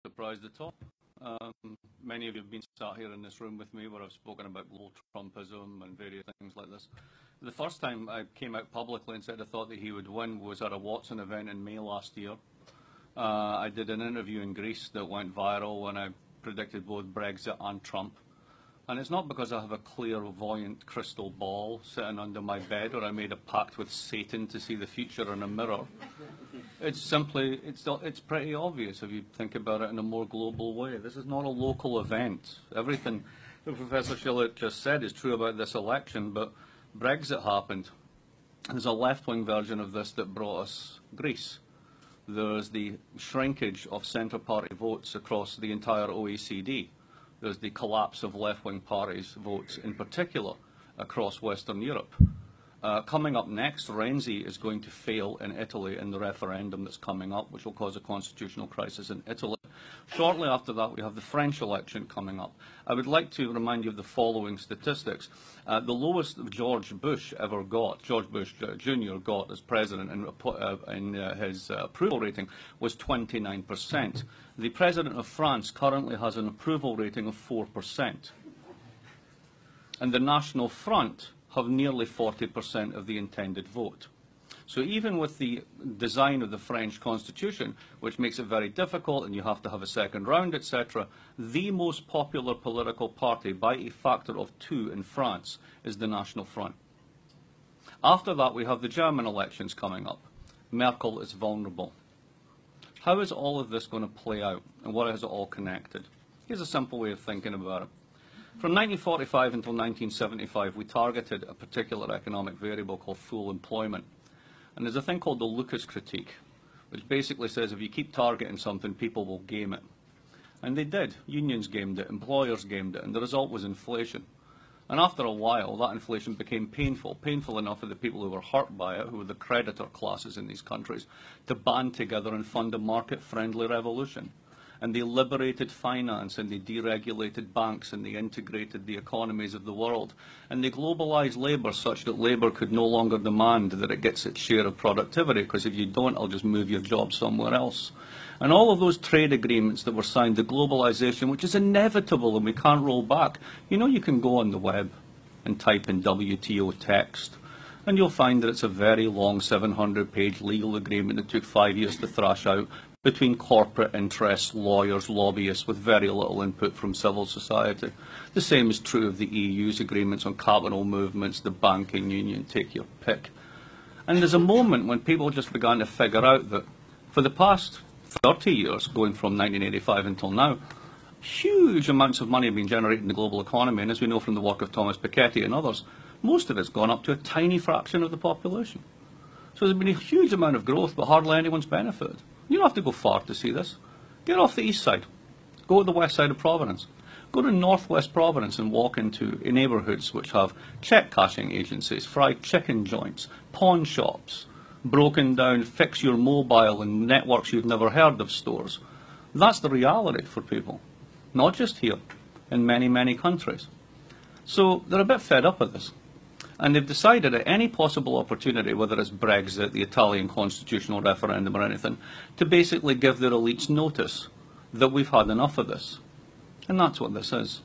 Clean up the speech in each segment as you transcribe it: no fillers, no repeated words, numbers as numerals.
surprised at all. Many of you have been sat here in this room with me where I've spoken about global Trumpism and various things like this. The first time I came out publicly and said I thought that he would win was at a Watson event in May last year. I did an interview in Greece that went viral when I predicted both Brexit and Trump. And it's not because I have a clairvoyant crystal ball sitting under my bed or I made a pact with Satan to see the future in a mirror. It's simply, it's pretty obvious if you think about it in a more global way. This is not a local event. Everything that Professor Shillett just said is true about this election, but Brexit happened. There's a left-wing version of this that brought us Greece. There's the shrinkage of centre-party votes across the entire OECD. There's the collapse of left-wing parties' votes in particular across Western Europe. Coming up next, Renzi is going to fail in Italy in the referendum that's coming up, which will cause a constitutional crisis in Italy. Shortly after that, we have the French election coming up. I would like to remind you of the following statistics. The lowest George Bush ever got, George Bush Jr. got as president in his approval rating was 29%. The president of France currently has an approval rating of 4%. And the National Front have nearly 40% of the intended vote. So even with the design of the French constitution, which makes it very difficult and you have to have a second round, etc., the most popular political party by a factor of 2 in France is the National Front. After that, we have the German elections coming up. Merkel is vulnerable. How is all of this going to play out, and what is it all connected? Here's a simple way of thinking about it. From 1945 until 1975, we targeted a particular economic variable called full employment. And there's a thing called the Lucas critique, which basically says if you keep targeting something, people will game it. And they did. Unions gamed it, employers gamed it, and the result was inflation. And after a while, that inflation became painful enough for the people who were hurt by it, who were the creditor classes in these countries, to band together and fund a market-friendly revolution. And they liberated finance, and they deregulated banks, and they integrated the economies of the world. And they globalized labour such that labour could no longer demand that it gets its share of productivity, because if you don't, I'll just move your job somewhere else. And all of those trade agreements that were signed, the globalization, which is inevitable and we can't roll back. You know, you can go on the web and type in WTO text, and you'll find that it's a very long 700-page legal agreement that took 5 years to thrash out, between corporate interests, lawyers, lobbyists, with very little input from civil society. The same is true of the EU's agreements on capital movements, the banking union, take your pick. And there's a moment when people just began to figure out that for the past 30 years, going from 1985 until now, huge amounts of money have been generated in the global economy, and as we know from the work of Thomas Piketty and others, most of it's gone up to a tiny fraction of the population. So there's been a huge amount of growth, but hardly anyone's benefited. You don't have to go far to see this. Get off the east side. Go to the west side of Providence. Go to northwest Providence and walk into neighbourhoods which have cheque cashing agencies, fried chicken joints, pawn shops, broken down fix your mobile and networks you've never heard of stores. That's the reality for people. Not just here, in many, many countries. So they're a bit fed up with this. And they've decided at any possible opportunity, whether it's Brexit, the Italian constitutional referendum or anything, to basically give their elites notice that we've had enough of this. And that's what this is.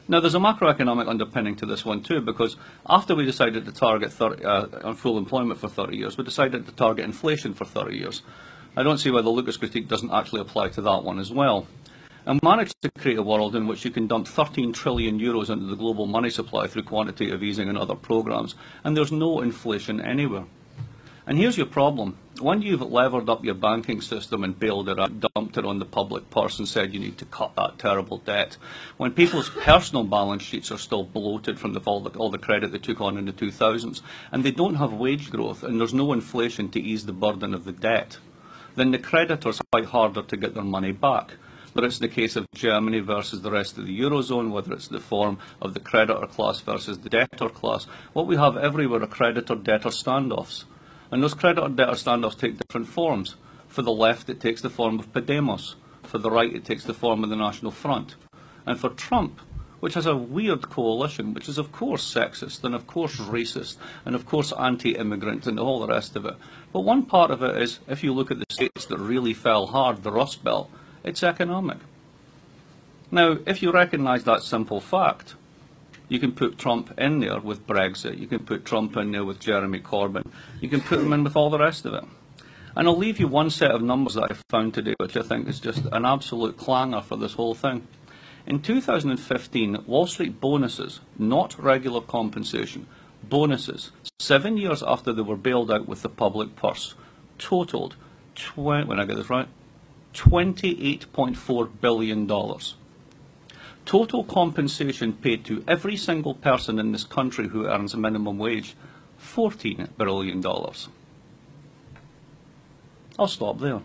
Now, there's a macroeconomic underpinning to this one too, because after we decided to target full employment for 30 years, we decided to target inflation for 30 years. I don't see why the Lucas critique doesn't actually apply to that one as well. And managed to create a world in which you can dump 13 trillion euros into the global money supply through quantitative easing and other programs, and there's no inflation anywhere. And here's your problem. When you've levered up your banking system and bailed it out, dumped it on the public purse and said you need to cut that terrible debt, when people's personal balance sheets are still bloated from all the credit they took on in the 2000s, and they don't have wage growth, and there's no inflation to ease the burden of the debt, then the creditors fight harder to get their money back. Whether it's the case of Germany versus the rest of the Eurozone, whether it's the form of the creditor class versus the debtor class, what we have everywhere are creditor-debtor standoffs. And those creditor-debtor standoffs take different forms. For the left, it takes the form of Podemos. For the right, it takes the form of the National Front. And for Trump, which has a weird coalition, which is of course sexist and of course racist and of course anti-immigrant and all the rest of it. But one part of it is, if you look at the states that really fell hard, the Rust Belt, It's economic. Now, if you recognise that simple fact, you can put Trump in there with Brexit. You can put Trump in there with Jeremy Corbyn. You can put him in with all the rest of it. And I'll leave you one set of numbers that I found today, which I think is just an absolute clanger for this whole thing. In 2015, Wall Street bonuses, not regular compensation, bonuses, 7 years after they were bailed out with the public purse, totaled, when I get this right, $28.4 billion. Total compensation paid to every single person in this country who earns a minimum wage, $14 billion. I'll stop there.